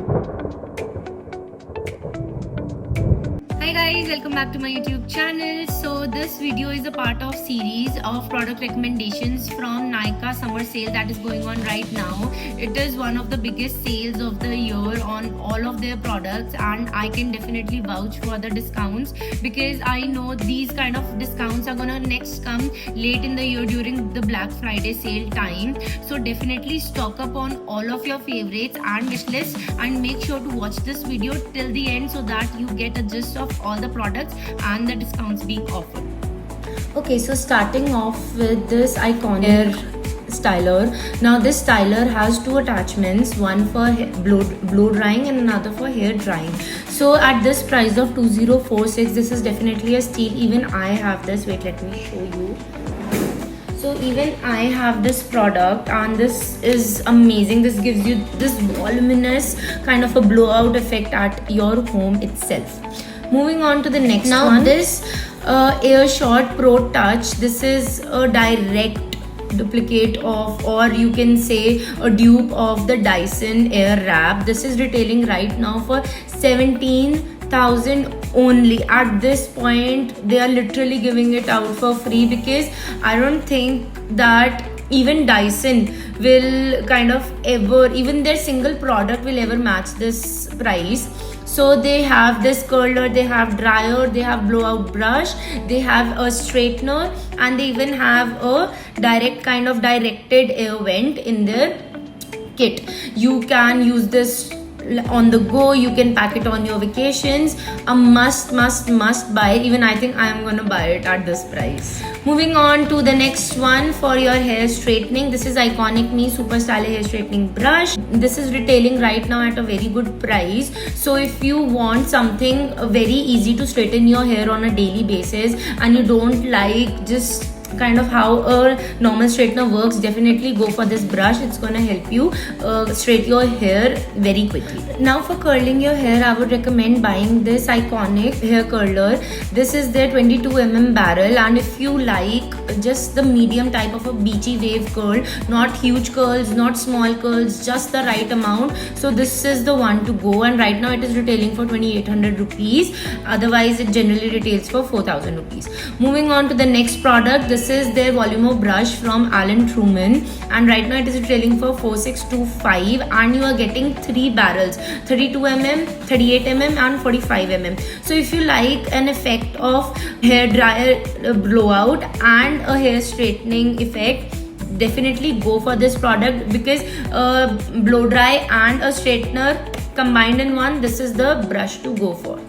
Hi guys, welcome back to my YouTube channel. So this video is a part of series of product recommendations from Nykaa summer sale that is going on right now. It is one of the biggest sales of the year on all of their products, and I can definitely vouch for the discounts because I know these kind of discounts are gonna next come late in the year during the Black Friday sale time. So definitely stock up on all of your favorites and wish list, and make sure to watch this video till the end so that you get a gist of all the products and the discounts being offered. Okay, so starting off with this iconic hair styler. Now this styler has two attachments, one for blow drying and another for hair drying. So at this price of 2046, this is definitely a steal. Even I have this. Wait, let me show you. So even I have this product, and this is amazing. This gives you this voluminous kind of a blowout effect at your home itself. Moving on to the next one. This AirShot Pro Touch. This is a direct duplicate of, or you can say a dupe of, the Dyson Airwrap. This is retailing right now for 17,000 only. At this point they are literally giving it out for free, because I don't think that even Dyson will kind of ever, even their single product will ever match this price. So they have this curler, they have dryer, they have blowout brush, they have a straightener, and they even have a direct kind of directed air vent in their kit. You can use this on the go, you can pack it on your vacations. A must buy. Even I think I am gonna buy it at this price. Moving on to the next one for your hair straightening. This is Iconic Me Super Styler Hair Straightening Brush. This is retailing right now at a very good price. So if you want something very easy to straighten your hair on a daily basis, and you don't like just kind of how a normal straightener works, definitely go for this brush. It's gonna help you straighten your hair very quickly. Now for curling your hair, I would recommend buying this Iconic hair curler. This is their 22mm barrel, and if you like just the medium type of a beachy wave curl, not huge curls, not small curls, just the right amount, so this is the one to go. And right now it is retailing for 2800 rupees. Otherwise it generally retails for 4000 rupees. Moving on to the next product. This is their Volumo brush from Alan Truman, and right now it is retailing for 4625, and you are getting 3 barrels, 32mm, 38mm and 45mm. So if you like an effect of hair dryer blowout and a hair straightening effect, definitely go for this product, because blow dry and a straightener combined in one, this is the brush to go for.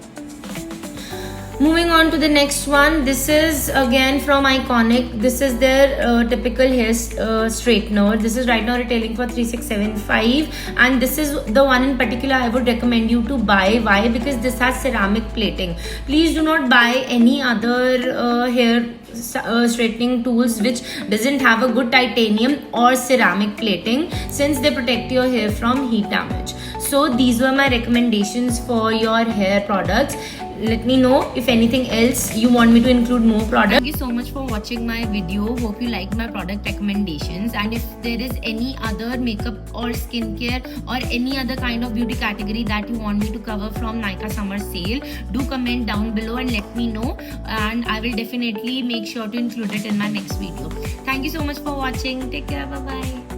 Moving on to the next one. This is again from Iconic. This is their typical hair straightener. This is right now retailing for 3675, and this is the one in particular I would recommend you to buy. Why? Because this has ceramic plating. Please do not buy any other hair straightening tools which doesn't have a good titanium or ceramic plating, since they protect your hair from heat damage. So these were my recommendations for your hair products. Let me know if anything else you want me to include more products. Thank you so much for watching my video. Hope you like my product recommendations, and if there is any other makeup or skincare or any other kind of beauty category that you want me to cover from Nykaa summer sale, do comment down below and let me know, and I will definitely make sure to include it in my next video. Thank you so much for watching. Take care. Bye bye.